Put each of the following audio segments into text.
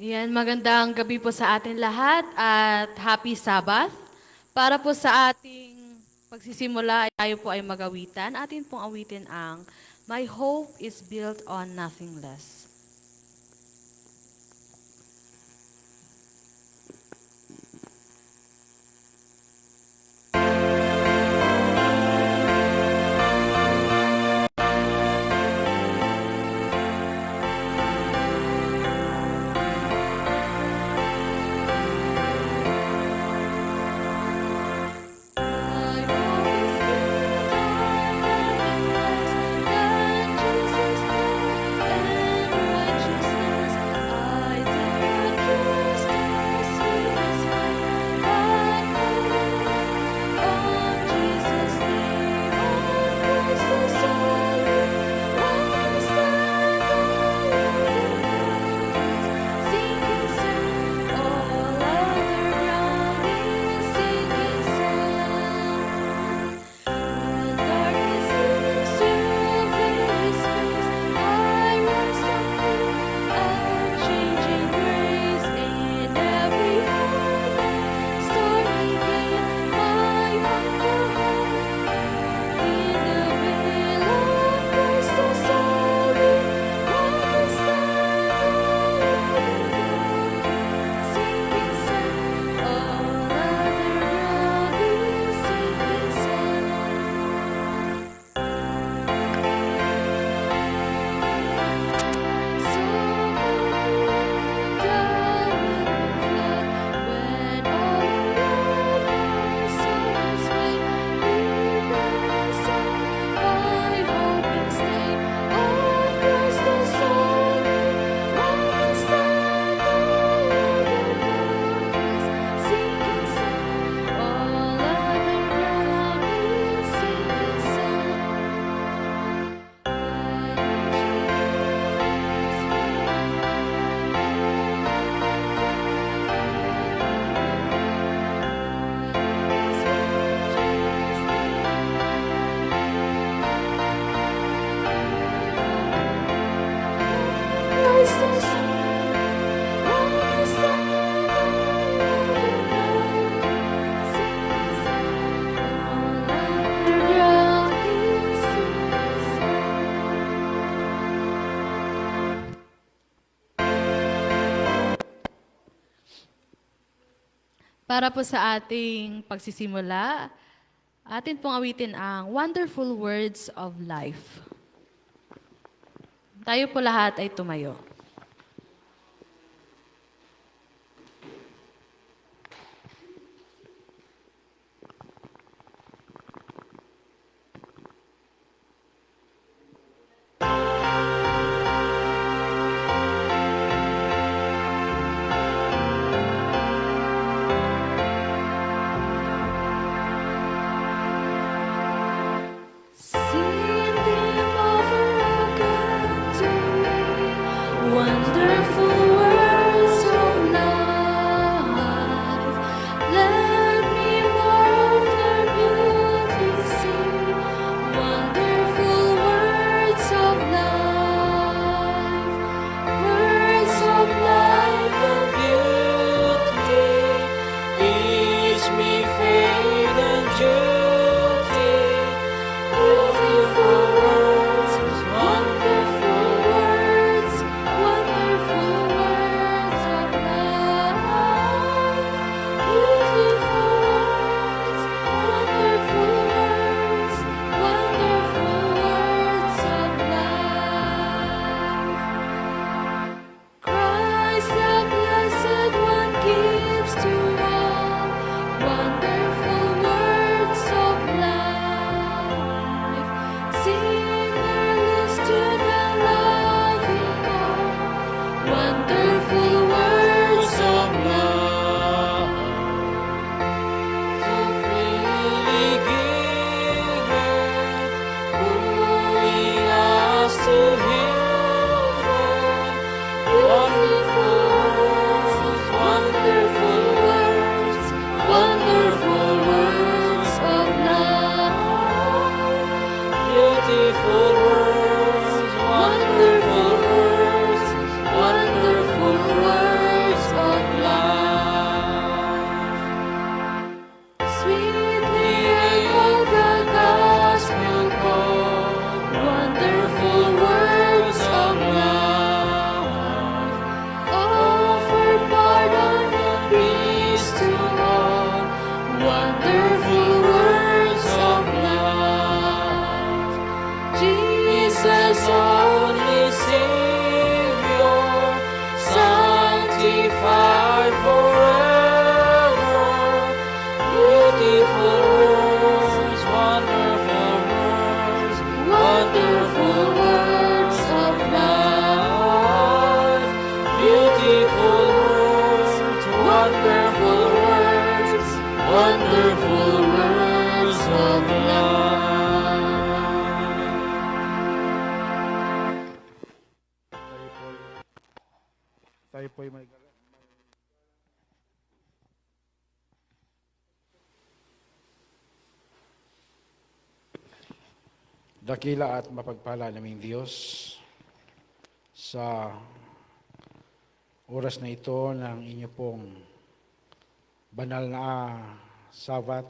Yan, magandang gabi po sa atin lahat at happy Sabbath. Para po sa ating pagsisimula, ay tayo po ay magawitan. Atin pong awitin ang My Hope is Built on Nothing Less. Para po sa ating pagsisimula, atin pong awitin ang Wonderful Words of Life. Tayo po lahat ay tumayo. Sing them over again to me. Dakila at mapagpala naming Diyos, sa oras na ito ng inyo pong banal na Sabat,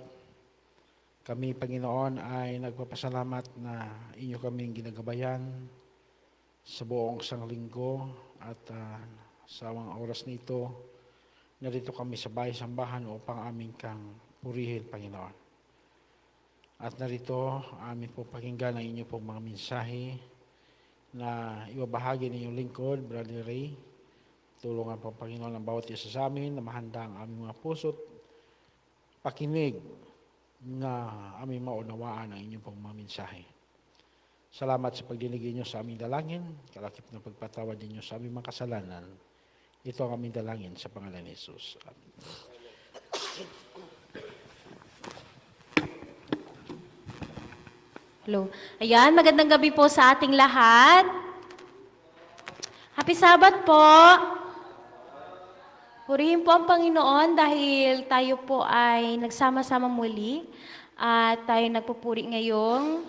kami, Panginoon, ay nagpapasalamat na inyo kaming ginagabayan sa buong isang linggo at sa mga oras na ito, narito kami sa bahay-sambahan upang aming kang purihin, Panginoon. At narito, amin po pakinggan ang inyo pong mga mensahe na ibabahagi ng inyong lingkod, Brother Ray. Tulungan po, Panginoon, ang bawat isa sa amin na mahanda ang aming mga puso't pakinig na aming maunawaan ang inyong pong mga mensahe. Salamat sa pagdinig ninyo sa aming dalangin, kalakip na pagpatawad ninyo sa aming mga kasalanan. Ito ang aming dalangin sa pangalan ni Jesus. Amen. Hello. Ayan, magandang gabi po sa ating lahat. Happy Sabbath po. Purihin po ang Panginoon dahil tayo po ay nagsama-sama muli at tayo nagpupuri ngayong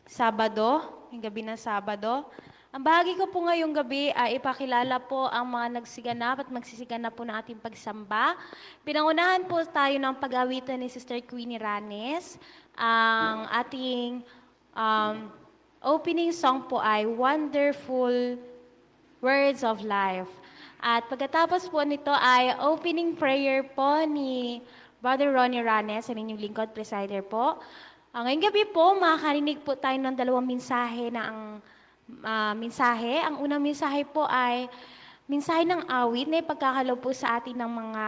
Sabado, yung gabi ng Sabado. Ang bahagi ko po ngayong gabi ay ipakilala po ang mga nagsiganap at magsisiganap po ng ating pagsamba. Pinangunahan po tayo ng pag-awitan ni Sister Queenie Ranes. Ang ating opening song po ay Wonderful Words of Life. At pagkatapos po nito ay opening prayer po ni Brother Ronnie Ranes, ang inyong lingkod presider po. Ngayong gabi po, makakarinig po tayo ng dalawang mensahe na mensahe. Ang unang mensahe po ay mensahe ng awit na ipagkakalob po sa atin ng mga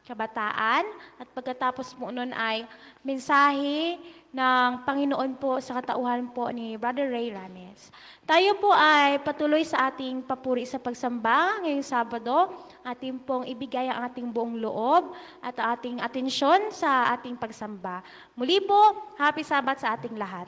kabataan. At pagkatapos po nun ay mensahe ng Panginoon po sa katauhan po ni Brother Ray Ranes. Tayo po ay patuloy sa ating papuri sa pagsamba ngayong Sabado. Ating pong ibigay ang ating buong loob at ating atensyon sa ating pagsamba. Muli po, Happy Sabbath sa ating lahat.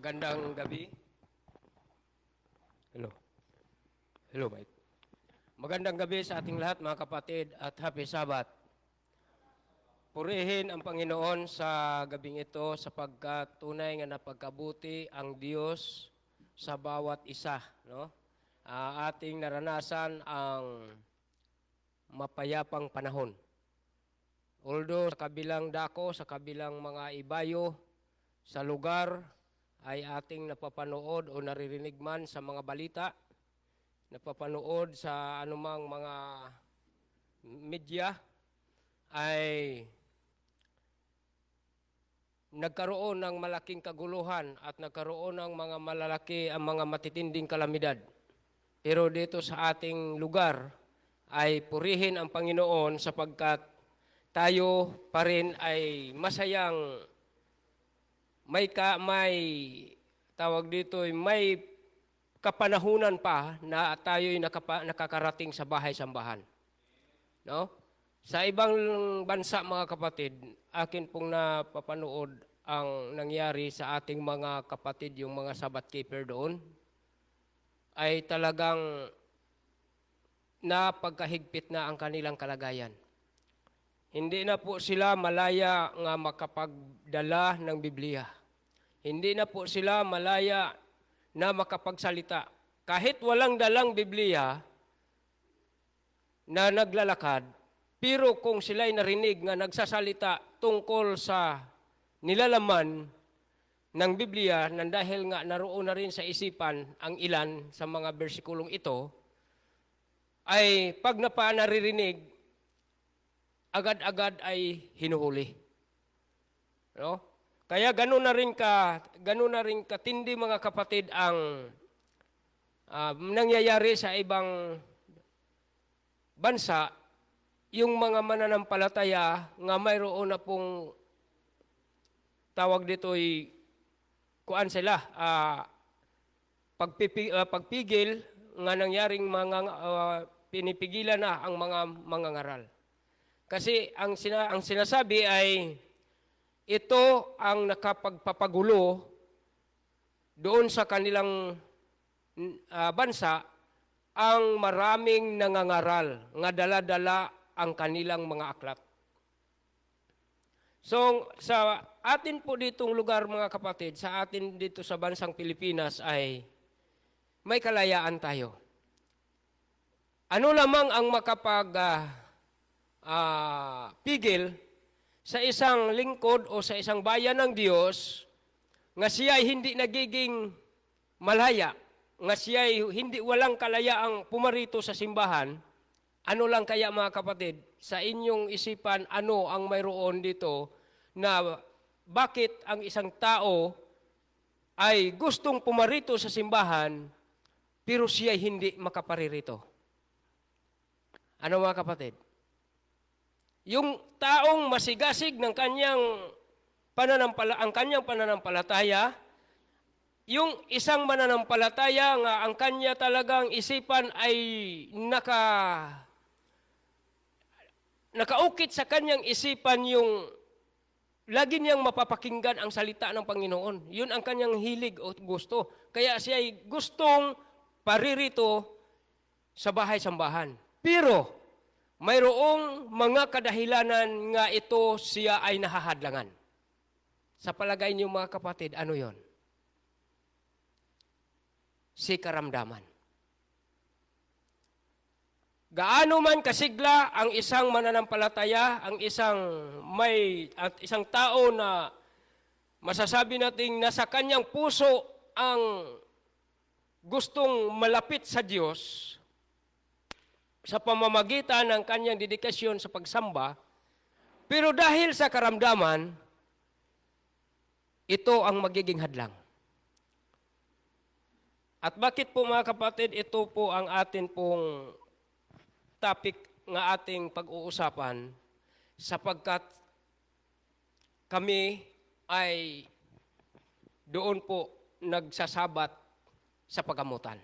Magandang gabi. Hello. Hello, Mike. Magandang gabi sa ating lahat, mga kapatid, at happy Sabbath. Purihin ang Panginoon sa gabing ito sapagkat tunay nga napagkabuti ang Diyos sa bawat isa. No? Ating naranasan ang mapayapang panahon. Although sa kabilang dako, sa kabilang mga ibayo, sa lugar, ay ating napapanood o naririnig man sa mga balita, napapanood sa anumang mga media, ay nagkaroon ng malaking kaguluhan at nagkaroon ng mga malalaki ang mga matitinding kalamidad. Pero dito sa ating lugar ay purihin ang Panginoon sapagkat tayo pa rin ay masayang may tawag dito, may kapanahunan pa na tayo'y nakakarating sa bahay-sambahan. No? Sa ibang bansa, mga kapatid, akin pong napapanood ang nangyari sa ating mga kapatid, yung mga Sabbath keeper doon, ay talagang napagkahigpit na ang kanilang kalagayan. Hindi na po sila malaya nga makapagdala ng Biblia. Hindi na po sila malaya na makapagsalita. Kahit walang dalang Biblia na naglalakad, pero kung sila'y narinig nga nagsasalita tungkol sa nilalaman ng Biblia, nang dahil nga naroon na rin sa isipan ang ilan sa mga bersikulong ito, ay pag naririnig, agad-agad ay hinuhuli. No? Kaya ganoon na rin katindi, mga kapatid, ang nangyayari sa ibang bansa, yung mga mananampalataya nga mayroon na pong tawag dito'y kuan sila, pagpigil nga nangyaring mga pinipigilan na ang mga mangangaral. Kasi ang sinasabi ay ito ang nakapagpapagulo doon sa kanilang bansa, ang maraming nangangaral nga dala-dala ang kanilang mga aklat. So sa atin po ditong lugar, mga kapatid, sa atin dito sa bansang Pilipinas ay may kalayaan tayo. Ano lamang ang pigil sa isang lingkod o sa isang bayan ng Diyos nga siya ay hindi nagiging malaya, nga siya ay walang kalayaang pumarito sa simbahan? Ano lang kaya, mga kapatid, sa inyong isipan, ano ang mayroon dito na bakit ang isang tao ay gustong pumarito sa simbahan pero siya ay hindi makaparirito? Ano, mga kapatid? Yung taong masigasig ng kanyang pananampalataya, yung isang mananampalataya nga ang kanya talagang isipan ay nakaukit sa kanyang isipan yung lagi niyang mapapakinggan ang salita ng Panginoon. Yun ang kanyang hilig o gusto. Kaya siya ay gustong paririto sa bahay-sambahan. Pero, mayroong mga kadahilanan nga ito siya ay nahahadlangan. Sa palagay niyo mga kapatid, ano yon? Si karamdaman. Gaano man kasigla ang isang mananampalataya, ang isang tao na masasabi nating nasa kanyang puso ang gustong malapit sa Diyos sa pamamagitan ng kanyang dedikasyon sa pagsamba, pero dahil sa karamdaman, ito ang magiging hadlang. At bakit po mga kapatid, ito po ang atin pong topic nga ating pag-uusapan sapagkat kami ay doon po nagsasabat sa pagamutan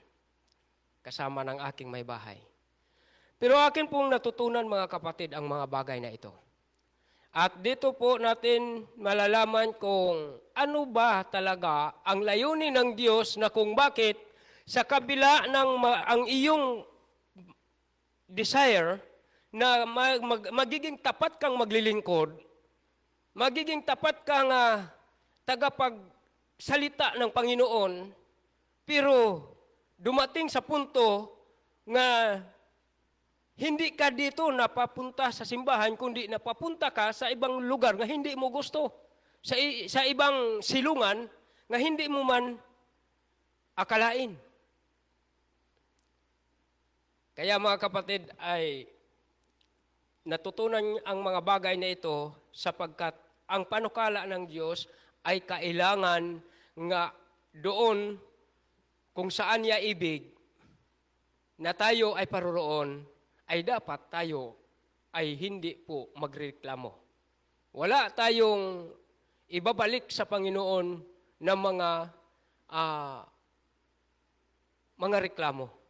kasama ng aking may bahay. Pero akin pong natutunan mga kapatid ang mga bagay na ito. At dito po natin malalaman kung ano ba talaga ang layunin ng Diyos na kung bakit sa kabila ng ang iyong desire na magiging tapat kang maglilingkod, magiging tapat kang tagapagsalita ng Panginoon, pero dumating sa punto nga hindi ka dito napapunta sa simbahan, kundi napapunta ka sa ibang lugar na hindi mo gusto, sa ibang silungan na hindi mo man akalain. Kaya mga kapatid ay natutunan ang mga bagay na ito sapagkat ang panukala ng Diyos ay kailangan nga doon kung saan niya ibig na tayo ay paroroon, ay dapat tayo ay hindi po magreklamo. Wala tayong ibabalik sa Panginoon ng mga reklamo.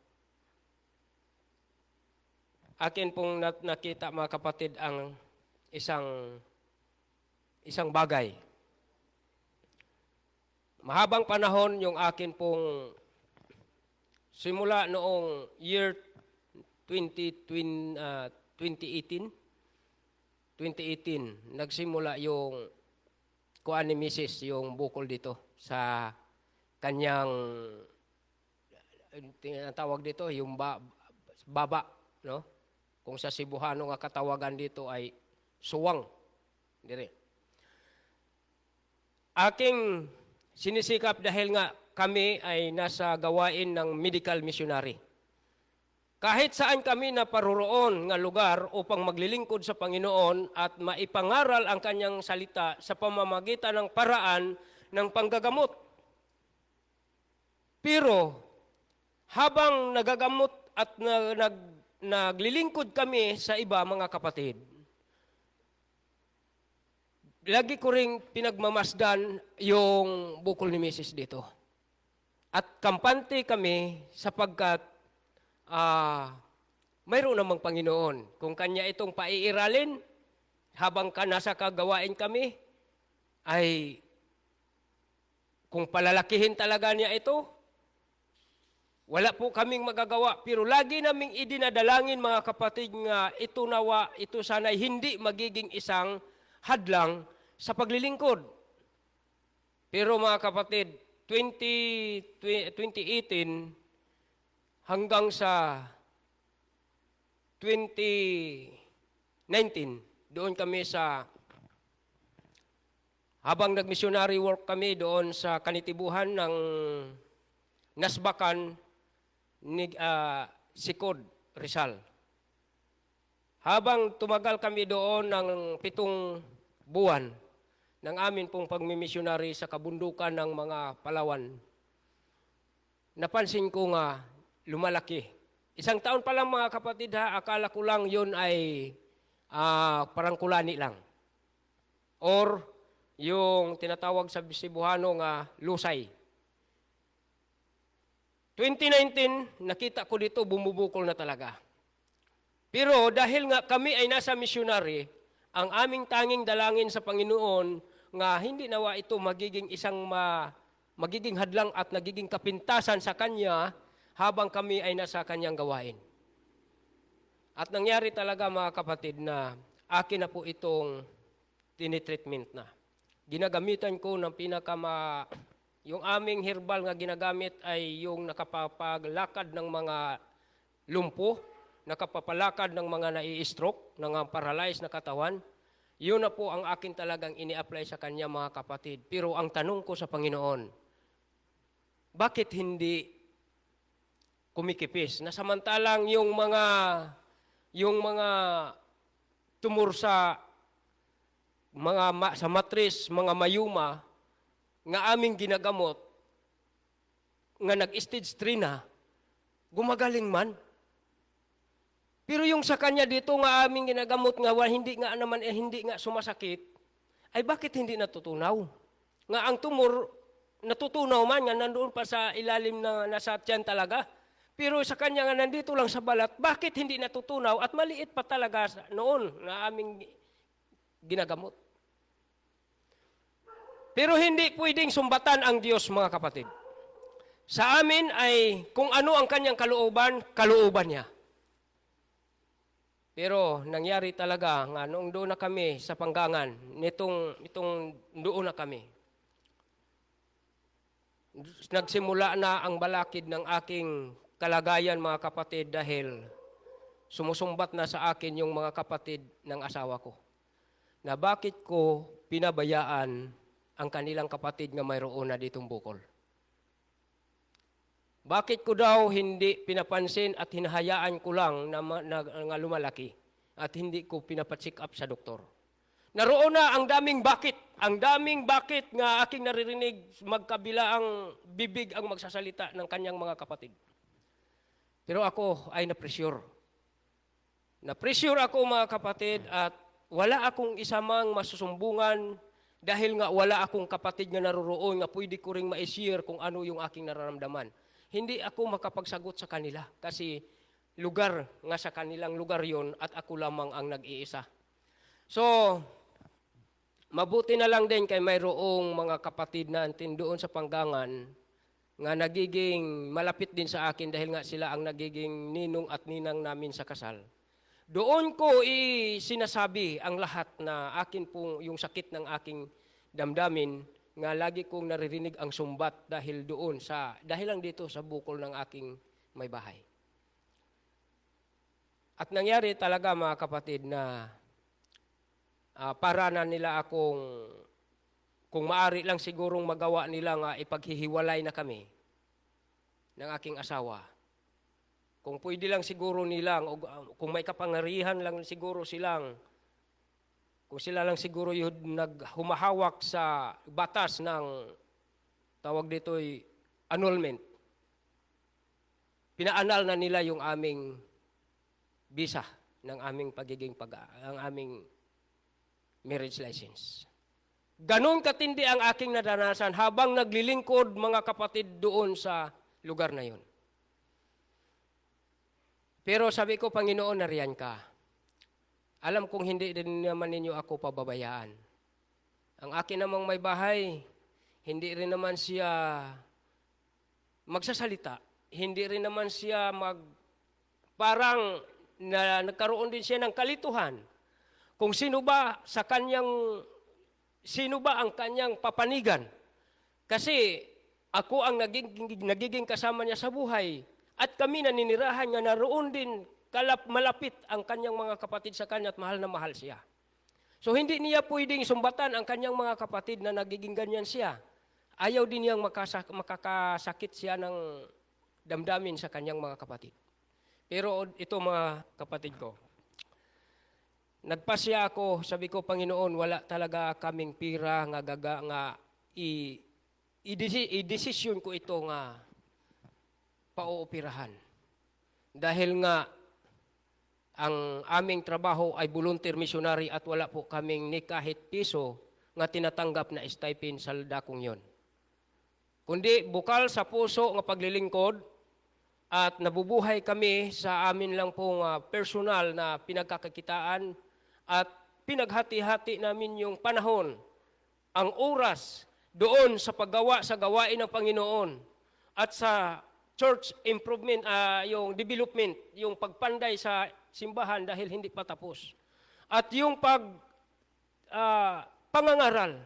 Akin pong nakita mga kapatid ang isang bagay. Mahabang panahon yung akin pong simula noong year 2018, nagsimula yung kuan ni Mrs. yung bukol dito sa kanyang tawag dito yung baba, no? Kung sa Cebuano nga katawagan dito ay suwang. Dire. Aking sinisikap dahil nga kami ay nasa gawain ng medical missionary. Kahit saan kami naparoroon nga lugar upang maglilingkod sa Panginoon at maipangaral ang kanyang salita sa pamamagitan ng paraan ng panggagamot. Pero habang nagagamot at naglilingkod kami sa iba mga kapatid, lagi ko ring pinagmamasdan yung bukol ni Mrs. dito. At kampante kami sapagkat mayroon namang Panginoon. Kung kanya itong paiiralin, habang nasa kagawain kami, ay kung palalakihin talaga niya ito, wala po kaming magagawa. Pero lagi naming idinadalangin mga kapatid nga ito nawa, ito sana'y hindi magiging isang hadlang sa paglilingkod. Pero mga kapatid, 2018 hanggang sa 2019, doon kami habang nag-missionary work kami doon sa kanitibuhan ng Nasbakan, Sikod, Rizal. Habang tumagal kami doon ng 7 buwan ng amin pong pagmimisyonary sa kabundukan ng mga Palawan, napansin ko nga lumalaki. 1 taon pa lang mga kapatid akala ko lang yun ay parang kulani lang. Or yung tinatawag sa Cebuano nga lusay. 2019, nakita ko dito bumubukol na talaga. Pero dahil nga kami ay nasa missionary, ang aming tanging dalangin sa Panginoon nga hindi nawa ito magiging magiging hadlang at nagiging kapintasan sa Kanya habang kami ay nasa Kanyang gawain. At nangyari talaga mga kapatid na akin na po itong tinitreatment na. Ginagamitan ko ng yung aming herbal nga ginagamit ay yung nakapapaglakad ng mga lumpo, nakapapalakad ng mga nai-stroke, ng paralyzed na katawan. Yun na po ang akin talagang ini-apply sa kanya mga kapatid. Pero ang tanong ko sa Panginoon, bakit hindi kumikipis? Na samantalang yung mga tumor sa sa matris, mga mayuma, nga aming ginagamot, nga nag-stage 3 na, gumagaling man. Pero yung sa kanya dito nga aming ginagamot nga hindi nga sumasakit, ay bakit hindi natutunaw? Nga ang tumor natutunaw man nga nandoon pa sa ilalim na nasa tiyan talaga. Pero sa kanya nga nandito lang sa balat, bakit hindi natutunaw at maliit pa talaga noon na aming ginagamot? Pero hindi pwedeng sumbatan ang Diyos mga kapatid. Sa amin ay kung ano ang kanyang kalooban, kalooban niya. Pero nangyari talaga nga noong doon na kami sa Panggangan, itong doon na kami. Nagsimula na ang balakid ng aking kalagayan mga kapatid dahil sumusumbat na sa akin yung mga kapatid ng asawa ko. Na bakit ko pinabayaan ang kanilang kapatid nga mayroon na ditong bukol. Bakit ko daw hindi pinapansin at hinahayaan ko lang na lumalaki at hindi ko pinapacheck up sa doktor? Naroon na ang daming bakit nga aking naririnig magkabila ang bibig ang magsasalita ng kanyang mga kapatid. Pero ako ay na-pressure. Na-pressure ako mga kapatid at wala akong isa mang masusumbungan dahil nga wala akong kapatid nga naroroon nga pwede ko ring ma-share kung ano yung aking nararamdaman. Hindi ako makapagsagot sa kanila kasi lugar nga sa kanilang lugar yon at ako lamang ang nag-iisa. So, mabuti na lang din kay mayroong mga kapatid na doon sa Panggangan nga nagiging malapit din sa akin dahil nga sila ang nagiging ninong at ninang namin sa kasal. Doon ko sinasabi ang lahat na akin pong yung sakit ng aking damdamin nga lagi kong naririnig ang sumbat dahil lang dito sa bukol ng aking may bahay. At nangyari talaga mga kapatid na para na nila kung maari lang sigurong magawa nila nga ipaghihiwalay na kami ng aking asawa. Kung pwede lang siguro nilang, o kung may kapangyarihan lang siguro silang, kung sila lang siguro yung humahawak sa batas ng tawag dito'y annulment. Pinaanal na nila yung aming visa ng aming ang aming marriage license. Ganon katindi ang aking naranasan habang naglilingkod mga kapatid doon sa lugar na yun. Pero sabi ko, Panginoon, nariyan ka. Alam kong hindi din naman ninyo ako pababayaan. Ang akin namang may bahay, hindi rin naman siya magsasalita. Hindi rin naman siya parang nagkaroon din siya ng kalituhan. Kung sino ba ang kanyang papanigan. Kasi ako ang nagiging kasama niya sa buhay. At kami naninirahan nga naroon din malapit ang kanyang mga kapatid sa kanya at mahal na mahal siya. So hindi niya pwedeng sumbatan ang kanyang mga kapatid na nagiging ganyan siya. Ayaw din niyang makakasakit siya ng damdamin sa kanyang mga kapatid. Pero ito mga kapatid ko, nagpasya ako, sabi ko, Panginoon, wala talaga kaming pira nga i-desisyon ko ito nga pauoperahan. Dahil nga ang aming trabaho ay volunteer missionary at wala po kaming ni kahit piso nga tinatanggap na stipend sa dakong yon. Kundi bukal sa puso nga paglilingkod at nabubuhay kami sa amin lang pong personal na pinagkakakitaan at pinaghati-hati namin yung panahon, ang oras doon sa paggawa sa gawain ng Panginoon at sa church improvement, yung development, yung pagpanday sa simbahan dahil hindi pa tapos. At yung pangangaral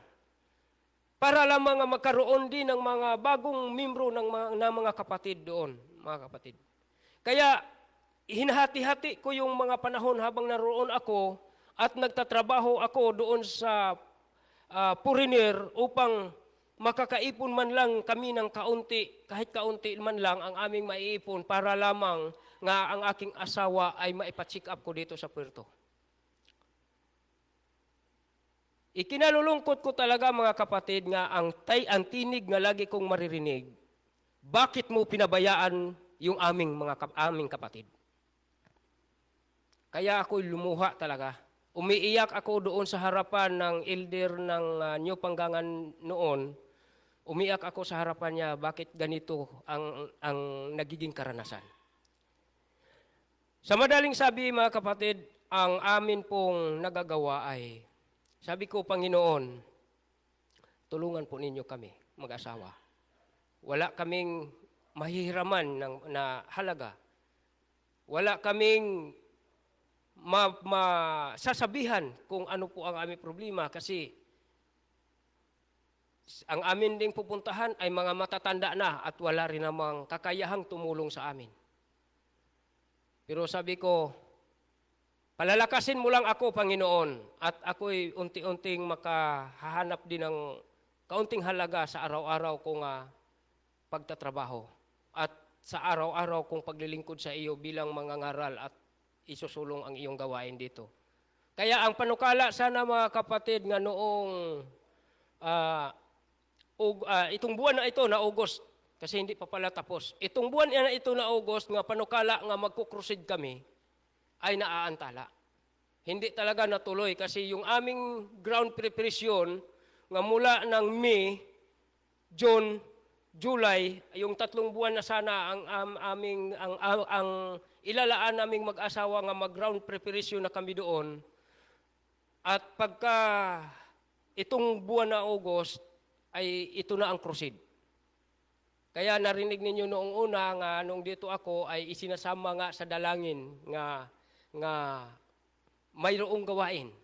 para lamang magkaroon din ng mga bagong membro ng mga kapatid doon, mga kapatid. Kaya hinahati-hati ko yung mga panahon habang naroon ako at nagtatrabaho ako doon sa foreigner upang makakaipon man lang kami ng kaunti, kahit kaunti man lang ang aming maiipon para lamang nga ang aking asawa ay maipa-check up ko dito sa Puerto. Ikinalulungkot ko talaga mga kapatid nga ang tinig nga lagi kong maririnig, bakit mo pinabayaan yung aming kapatid? Kaya ako'y lumuha talaga. Umiiyak ako doon sa harapan ng elder ng New Panggangan noon. Umiyak ako sa harapan niya, bakit ganito ang nagiging karanasan. Sa madaling sabi mga kapatid, ang amin pong nagagawa ay, sabi ko, Panginoon, tulungan po ninyo kami, mag-asawa. Wala kaming mahihiraman na halaga. Wala kaming sasabihan kung ano po ang aming problema kasi ang amin ding pupuntahan ay mga matatanda na at wala rin namang kakayahang tumulong sa amin. Pero sabi ko, palalakasin mo lang ako, Panginoon, at ako'y unti-unting makahahanap din ng kaunting halaga sa araw-araw kong pagtatrabaho at sa araw-araw kong paglilingkod sa iyo bilang mangangaral at isusulong ang iyong gawain dito. Kaya ang panukala sana mga kapatid nga noong itong buwan na ito na August, kasi hindi pa pala tapos, itong buwan na ito na August nga panukala nga magkukrusid kami, ay naaantala. Hindi talaga natuloy kasi yung aming ground preparation nga mula ng May, June, July, yung 3 buwan na sana ang ilalaan naming mag-asawa nga mag-ground preparation na kami doon. At pagka itong buwan na August, ay ito na ang crusade. Kaya narinig ninyo noong una nga nung dito ako ay isinasama nga sa dalangin nga mayroong gawain.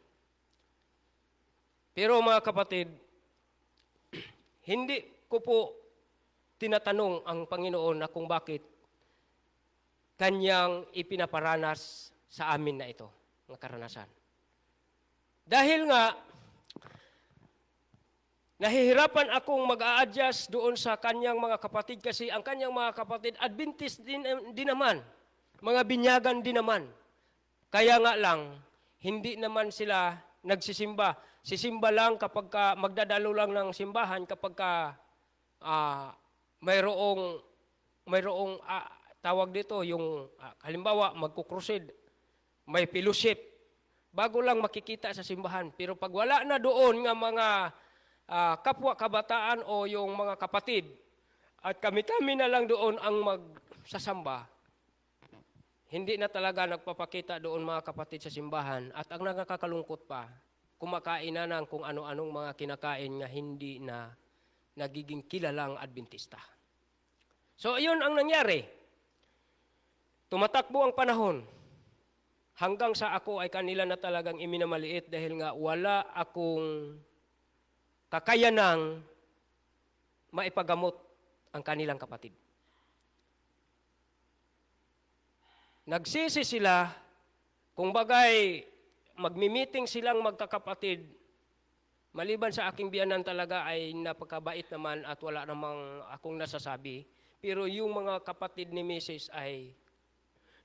Pero mga kapatid, hindi ko po tinatanong ang Panginoon na kung bakit kanyang ipinaparanas sa amin na ito, ng karanasan. Dahil nga, nahihirapan akong mag-a-adjust doon sa kanyang mga kapatid kasi ang kanyang mga kapatid, Adventist din naman, mga binyagan din naman. Kaya nga lang, hindi naman sila nagsisimba. Sisimba lang kapag magdadalo lang ng simbahan kapag mayroong tawag dito, yung halimbawa magkukrusade, may fellowship, bago lang makikita sa simbahan. Pero pag wala na doon nga mga kapwa kabataan o yung mga kapatid, at kami-kami na lang doon ang magsasamba, hindi na talaga nagpapakita doon mga kapatid sa simbahan. At ang nakakalungkot pa, kumakain na ng kung ano-anong mga kinakain nga hindi na nagiging kilalang Adventista. So, ayun ang nangyari. Tumatakbo ang panahon. Hanggang sa ako ay kanila na talagang iminamaliit dahil nga wala akong kakayanang maipagamot ang kanilang kapatid. Nagsisi sila, kung bagay magmi-meeting silang magkakapatid, maliban sa aking biyanan talaga ay napakabait naman at wala namang akong nasasabi. Pero yung mga kapatid ni Mrs. ay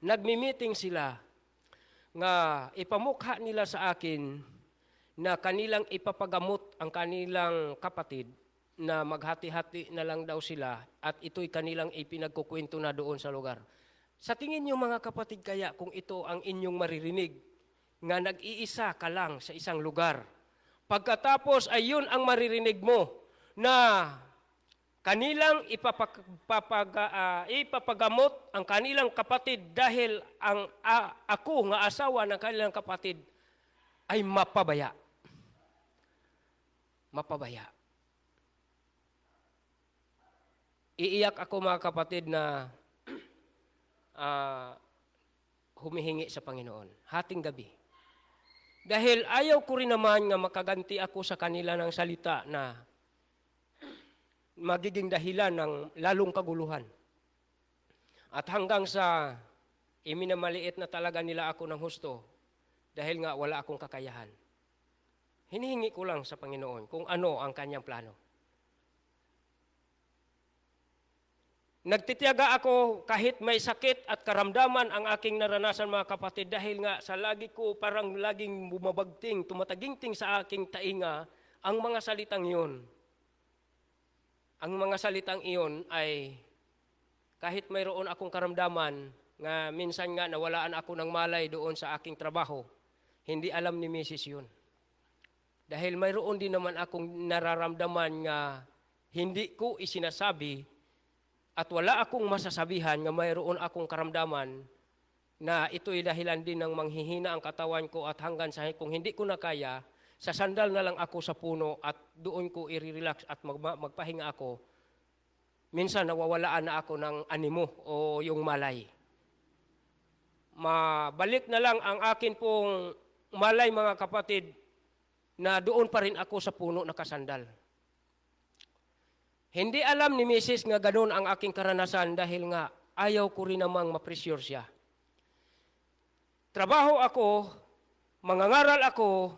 nagmi-meeting sila nga ipamukha nila sa akin na kanilang ipapagamot ang kanilang kapatid na maghati-hati na lang daw sila at ito'y kanilang ipinagkukwento na doon sa lugar. Sa tingin niyo mga kapatid kaya kung ito ang inyong maririnig nga nag-iisa ka lang sa isang lugar, pagkatapos ay yun ang maririnig mo na kanilang ipapagamot ang kanilang kapatid dahil ang ako nga asawa ng kanilang kapatid ay mapabaya. Mapabaya. Iiyak ako mga kapatid na humihingi sa Panginoon, hating gabi. Dahil ayaw ko rin naman nga makaganti ako sa kanila ng salita na magiging dahilan ng lalong kaguluhan. At hanggang sa iminamaliit na talaga nila ako ng husto dahil nga wala akong kakayahan. Hinihingi ko lang sa Panginoon kung ano ang kanyang plano. Nagtitiyaga ako kahit may sakit at karamdaman ang aking naranasan mga kapatid dahil nga sa lagi ko parang laging bumabagting, tumataginting sa aking tainga ang mga salitang iyon. Ang mga salitang iyon ay kahit mayroon akong karamdaman nga minsan nga nawalaan ako ng malay doon sa aking trabaho, hindi alam ni Mrs. yun. Dahil mayroon din naman akong nararamdaman nga hindi ko isinasabi at wala akong masasabihan nga mayroon akong karamdaman na ito'y dahilan din ng manghihina ang katawan ko at hanggang sa kung hindi ko na kaya, sasandal na lang ako sa puno at doon ko i-relax at magpahinga ako. Minsan nawawalaan na ako ng animo o yung malay. Mabalik na lang ang akin pong malay mga kapatid na doon pa rin ako sa puno nakasandal. Hindi alam ni Mrs. nga ganun ang aking karanasan dahil nga ayaw ko rin namang ma-pressure siya. Trabaho ako, mangangaral ako,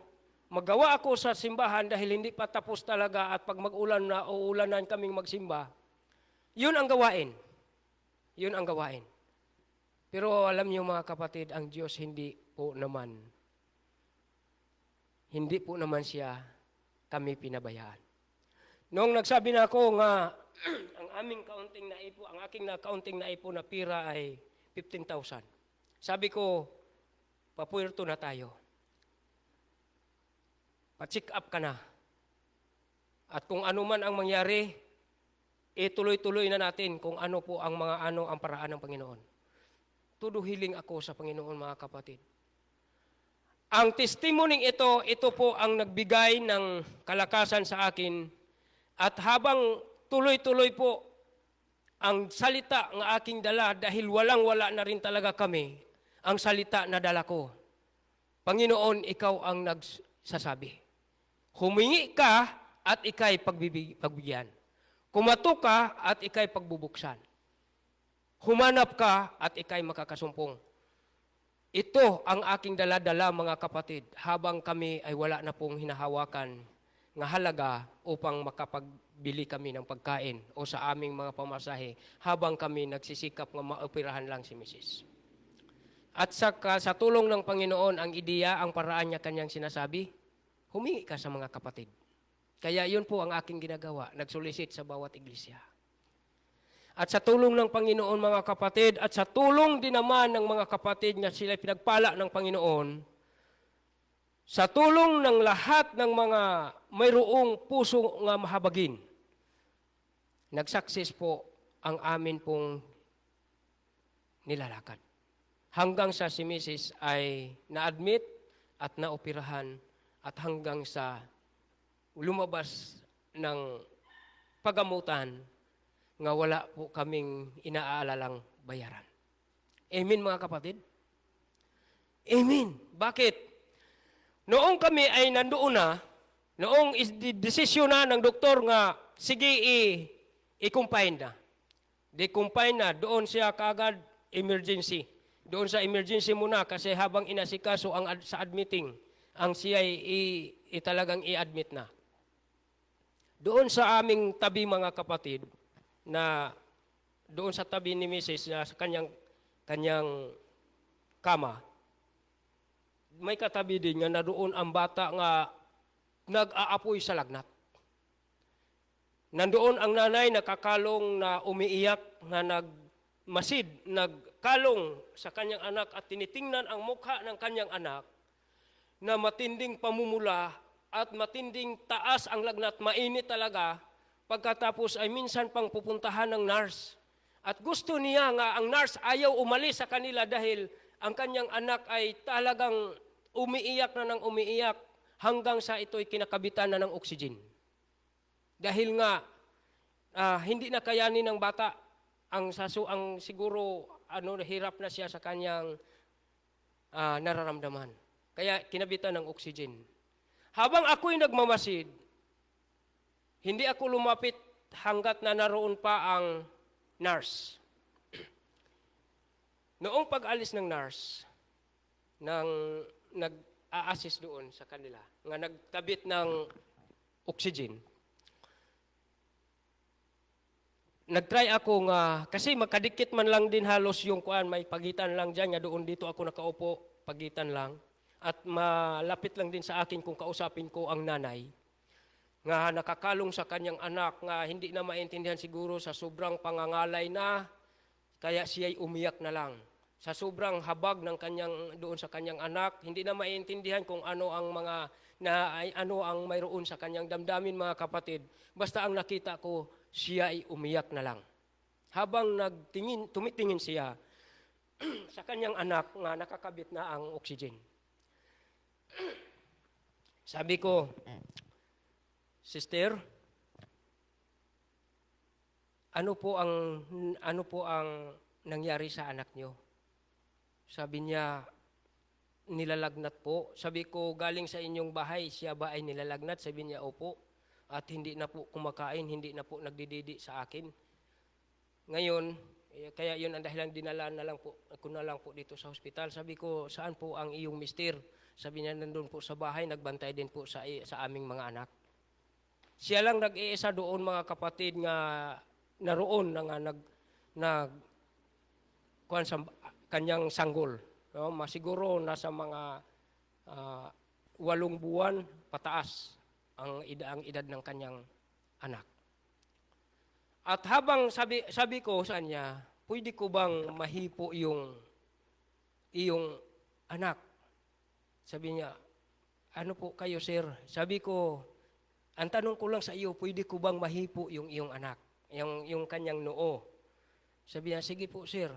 maggawa ako sa simbahan dahil hindi pa tapos talaga at pag mag-ulan na o ulanan kaming magsimba, yun ang gawain. Yun ang gawain. Pero alam niyo mga kapatid, ang Diyos hindi po naman siya kami pinabayaan. Noong nagsabi na ako nga ang aking kaunting naipon na pira ay 15,000. Sabi ko, papuerto na tayo. Pa-check up ka na. At kung ano man ang mangyari, ituloy-tuloy na natin kung ano po ang ang paraan ng Panginoon. Tuduhiling ako sa Panginoon mga kapatid. Ang testimony ito po ang nagbigay ng kalakasan sa akin. At habang tuloy-tuloy po ang salita ng aking dala dahil walang-wala na rin talaga kami, ang salita na dala ko. Panginoon, ikaw ang nagsasabi. Humingi ka at ikay pagbigyan. Kumato ka at ikay pagbubuksan. Humanap ka at ikay makakasumpong. Ito ang aking dala-dala mga kapatid habang kami ay wala na pong hinahawakan nga halaga upang makapagbili kami ng pagkain o sa aming mga pamasahe habang kami nagsisikap nga maoperahan lang si Mrs. At sa tulong ng Panginoon, ang ideya, ang paraan niya kanyang sinasabi, humingi ka sa mga kapatid. Kaya yun po ang aking ginagawa, nagsolicit sa bawat iglesia. At sa tulong ng Panginoon mga kapatid, at sa tulong din naman ng mga kapatid na sila pinagpala ng Panginoon, sa tulong ng lahat ng mga mayroong puso nga mahabagin, nag-success po ang amin pong nilalakad. Hanggang sa si Mrs. ay na-admit at naoperahan at hanggang sa lumabas ng pagamutan nga wala po kaming inaalalang bayaran. Amen mga kapatid? Amen. Bakit? Noong kami ay nandoon na, noong desisyon na ng doktor nga, sige i-confine na. De-confine na, doon siya kaagad emergency. Doon sa emergency muna kasi habang inasikaso sa admitting, ang siya talagang i-admit na. Doon sa aming tabi mga kapatid, na doon sa tabi ni Mrs. na sa kanyang kama, may katabi din nga na doon ang bata nga nag-aapoy sa lagnat. Nandoon ang nanay nakakalong na umiiyak na nagkalong sa kanyang anak at tinitingnan ang mukha ng kanyang anak na matinding pamumula at matinding taas ang lagnat, mainit talaga. Pagkatapos ay minsan pang pupuntahan ng nurse. At gusto niya nga ang nurse ayaw umalis sa kanila dahil ang kanyang anak ay talagang umiiyak na ng umiiyak hanggang sa ito'y kinakabitan na ng oxygen. Dahil nga, hindi na kayanin ng bata ang siguro hirap na siya sa kanyang nararamdaman. Kaya kinabitan ng oxygen. Habang ako'y nagmamasid, hindi ako lumapit hanggat na naroon pa ang nurse. Noong pag-alis ng nurse, nag-a-assist doon sa kanila, nga nagkabit ng oxygen, nag-try ako nga, kasi makadikit man lang din halos yung kuan, may pagitan lang dyan, nga doon dito ako nakaupo, pagitan lang, at malapit lang din sa akin kung kausapin ko ang nanay, nga nakakalong sa kanyang anak, nga hindi na maintindihan siguro sa sobrang pangangalay na, kaya siya'y umiyak na lang. Sa sobrang habag ng doon sa kanyang anak, hindi na maintindihan kung ano ang ano ang mayroon sa kanyang damdamin, mga kapatid. Basta ang nakita ko, siya ay umiyak na lang. Habang tumitingin siya sa kanyang anak nga nakakabit na ang oxygen. Sabi ko, Sister, ano po ang nangyari sa anak niyo? Sabi niya, nilalagnat po. Sabi ko, galing sa inyong bahay, siya ba ay nilalagnat? Sabi niya, opo. At hindi na po kumakain, hindi na po nagdididi sa akin. Ngayon, kaya yun ang dahilan dinala na lang po, ako na lang po dito sa hospital. Sabi ko, saan po ang iyong mister? Sabi niya, nandun po sa bahay, nagbantay din po sa aming mga anak. Siya lang nag-iisa doon, mga kapatid, nga naroon na nga kuwan sa kanyang sanggol. No? Masiguro nasa mga 8 buwan pataas ang edad ng kanyang anak. At habang sabi ko sa kanya, pwede ko bang mahipo iyong anak? Sabi niya, ano po kayo, sir? Sabi ko, ang tanong ko lang sa iyo, pwede ko bang mahipo yung iyong anak? Yung kanyang noo. Sabi niya, sige po, sir.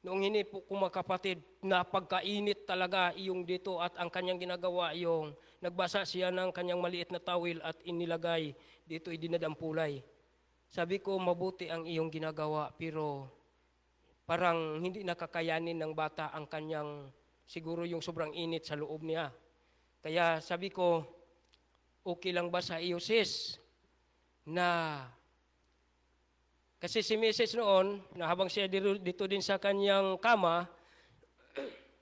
Noong hindi po kumakapatid, napagkainit talaga iyong dito at ang kanyang ginagawa yung nagbasa siya ng kanyang maliit na tawil at inilagay dito dinadampulay. Sabi ko, mabuti ang iyong ginagawa pero parang hindi nakakayanin ng bata ang kanyang siguro yung sobrang init sa loob niya. Kaya sabi ko, okay lang ba sa iyo sis na kasi si Mrs. noon, na habang siya dito din sa kanyang kama,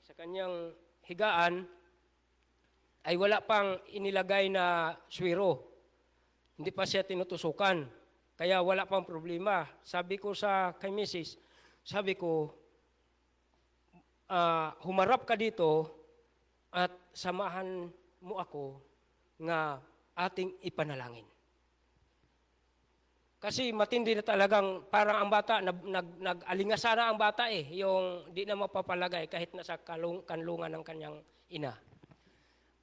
sa kanyang higaan, ay wala pang inilagay na swero. Hindi pa siya tinutusukan. Kaya wala pang problema. Sabi ko kay Mrs., sabi ko, humarap ka dito at samahan mo ako nga ating ipanalangin. Kasi matindi na talagang parang ang bata, nag-alingasa na ang bata yung di na mapapalagay kahit nasa kanlungan ng kanyang ina.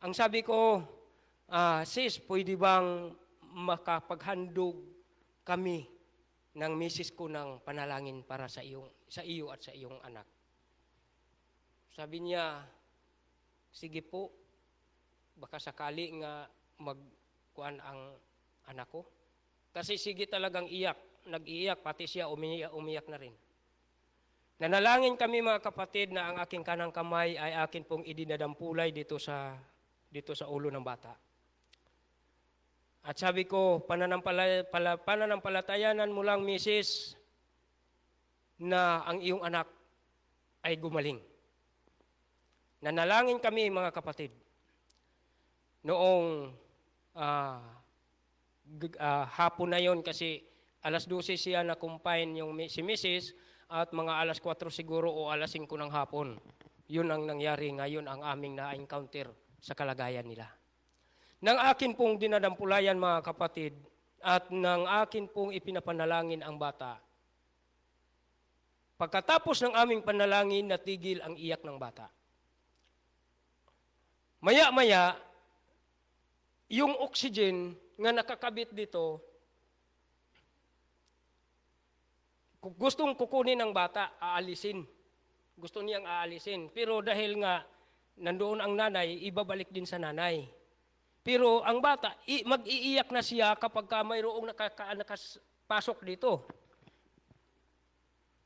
Ang sabi ko, sis, pwede bang makapaghandog kami ng misis ko ng panalangin para sa iyo at sa iyong anak? Sabi niya, sige po, baka sakali nga magkuan ang anak ko. Kasi sige talagang nag-iiyak, pati siya umiyak na rin. Nanalangin kami mga kapatid na ang aking kanang kamay ay akin pong idinadampulay dito sa ulo ng bata. At sabi ko, pananampalatayanan mo lang, Mrs., na ang iyong anak ay gumaling. Nanalangin kami mga kapatid. Noong hapon na yon kasi alas 12 siya na-confine si Mrs. at mga alas 4 siguro o alas 5 ng hapon. Yun ang nangyari ngayon ang aming na-encounter sa kalagayan nila. Nang akin pong dinadampulayan mga kapatid at nang akin pong ipinapanalangin ang bata, pagkatapos ng aming panalangin, natigil ang iyak ng bata. Maya-maya, yung oxygen nga nakakabit dito, gustong kukunin ng bata, aalisin. Gusto niyang aalisin. Pero dahil nga nandoon ang nanay, ibabalik din sa nanay. Pero ang bata, mag-iiyak na siya kapag mayroong nakapasok dito.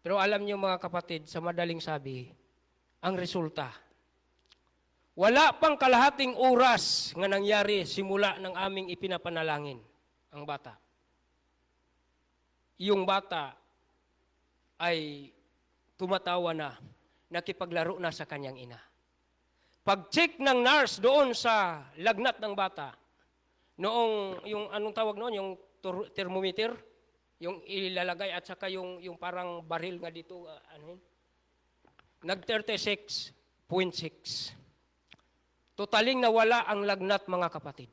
Pero alam niyo mga kapatid, sa madaling sabi, ang resulta, wala pang kalahating oras nga nangyari simula ng aming ipinapanalangin ang bata. Yung bata ay tumatawa na, nakipaglaro na sa kanyang ina. Pag-check ng nurse doon sa lagnat ng bata, noong, yung anong tawag noon, yung thermometer, yung ilalagay at saka yung parang baril nga dito, nag-36.6. Totaling nawala ang lagnat mga kapatid.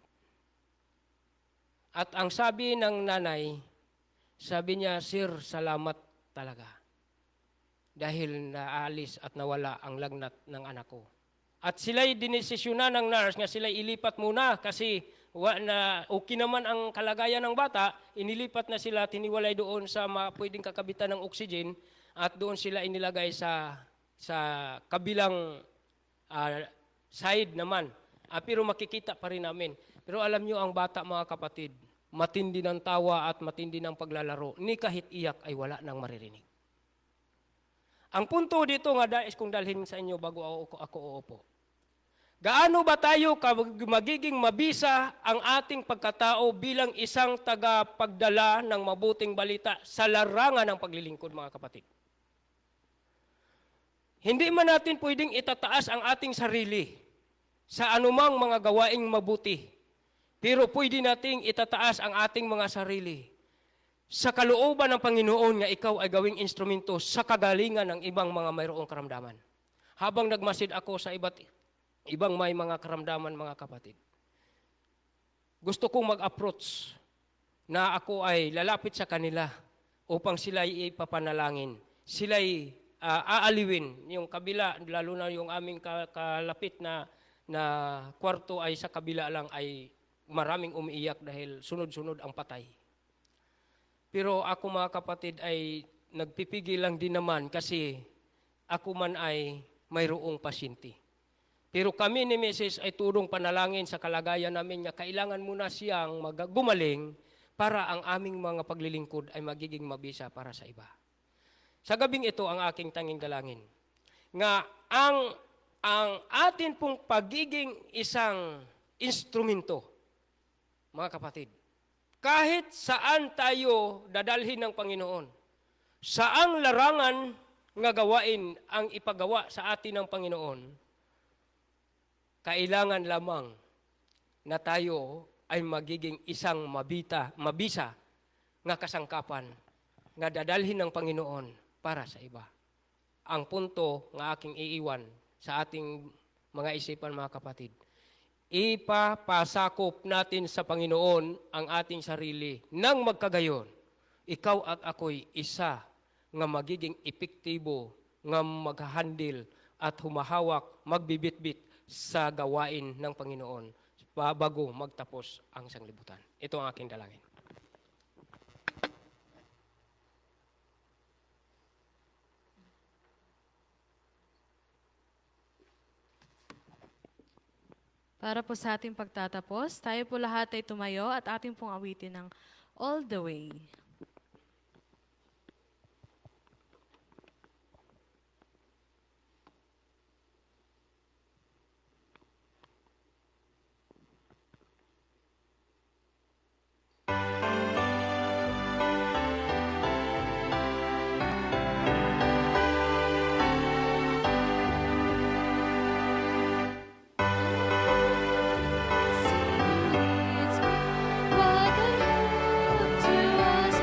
At ang sabi ng nanay, sabi niya, "Sir, salamat talaga. Dahil naalis at nawala ang lagnat ng anak ko." At sila'y dinesisyonan ng nurse nga sila'y ilipat muna kasi okay naman ang kalagayan ng bata, inilipat na sila, tiniwalay doon sa pwedeng kakabitan ng oxygen at doon sila inilagay sa kabilang side naman. Pero makikita pa rin namin. Pero alam nyo ang bata mga kapatid, matindi ng tawa at matindi ng paglalaro, ni kahit iyak ay wala nang maririnig. Ang punto dito nga dais kong dalhin sa inyo bago ako uupo. Gaano ba tayo magiging mabisa ang ating pagkatao bilang isang tagapagdala ng mabuting balita sa larangan ng paglilingkod mga kapatid? Hindi man natin pwedeng itataas ang ating sarili sa anumang mga gawaing mabuti, pero pwede nating itataas ang ating mga sarili sa kalooban ng Panginoon nga ikaw ay gawing instrumento sa kagalingan ng ibang mga mayroong karamdaman. Habang nagmasid ako sa ibang may mga karamdaman mga kapatid, gusto kong mag-approach na ako ay lalapit sa kanila upang sila'y ipapanalangin. Sila'y aaliwin. Yung kabila, lalo na yung aming kalapit na kwarto ay sa kabila lang ay maraming umiiyak dahil sunod-sunod ang patay. Pero ako mga kapatid ay nagpipigil lang din naman kasi ako man ay mayroong pasyente. Pero kami ni Mrs. ay turong panalangin sa kalagayan namin nga kailangan muna siyang gumaling para ang aming mga paglilingkod ay magiging mabisa para sa iba. Sa gabing ito ang aking tanging dalangin. Nga ang atin pong pagiging isang instrumento, mga kapatid, kahit saan tayo dadalhin ng Panginoon, saang larangan nga gawain ang ipagawa sa atin ng Panginoon, kailangan lamang na tayo ay magiging isang mabisa nga kasangkapan nga dadalhin ng Panginoon para sa iba. Ang punto nga aking iiwan sa ating mga isipan mga kapatid, ipapasakop natin sa Panginoon ang ating sarili nang magkagayon. Ikaw at ako'y isa nga magiging epektibo, nga maghahandil at humahawak, magbibitbit sa gawain ng Panginoon bago magtapos ang sanglibutan. Ito ang aking dalangin. Para po sa ating pagtatapos, tayo po lahat ay tumayo at ating pong awitin ng All the Way. What a love to us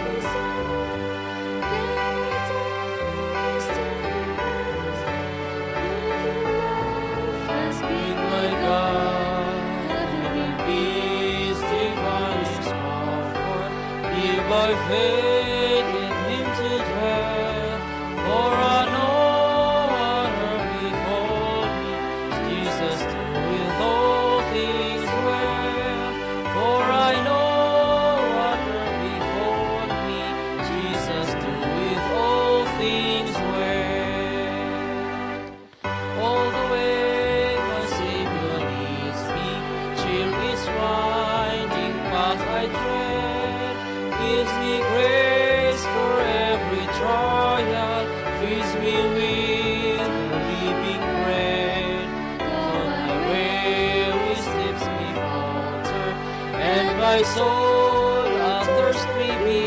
my soul athirst may be,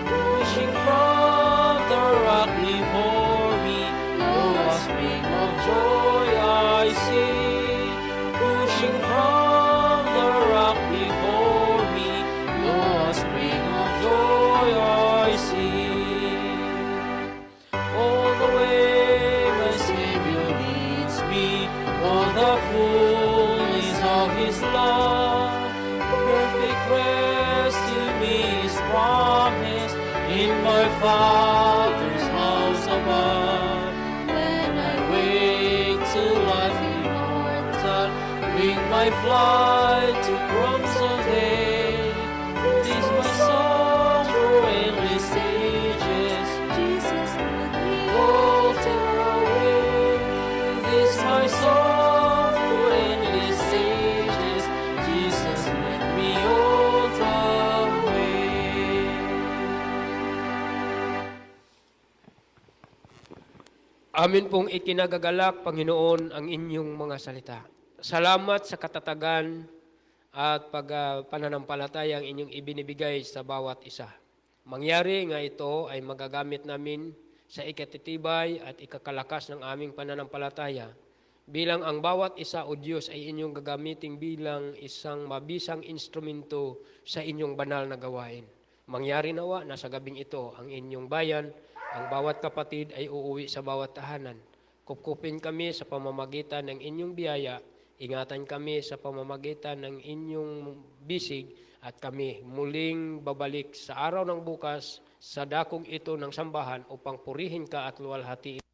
wishing from the rock before me, lo, a spring of joy I see, pushing from the rock before me, lo, a spring of joy I see. All the way my Savior leads me, all the fullness of His love, perfect rest to me is promised in my Father's house above. When I wake to life immortal, wing my flight to crimson day. This my song through endless ages. Jesus, let me alter away. This my song through endless ages. Jesus, let me alter away. Amin pong ikinagagalak, Panginoon, ang inyong mga salita. Salamat sa katatagan at pananampalataya ang inyong ibinibigay sa bawat isa. Mangyari nga ito ay magagamit namin sa ikatitibay at ikakalakas ng aming pananampalataya bilang ang bawat isa o Diyos ay inyong gagamitin bilang isang mabisang instrumento sa inyong banal na gawain. Mangyari nawa na sa gabing ito ang inyong bayan, ang bawat kapatid ay uuwi sa bawat tahanan. Kupkupin kami sa pamamagitan ng inyong biyaya, ingatan kami sa pamamagitan ng inyong bisig, at kami muling babalik sa araw ng bukas sa dakong ito ng sambahan upang purihin ka at luwalhatiin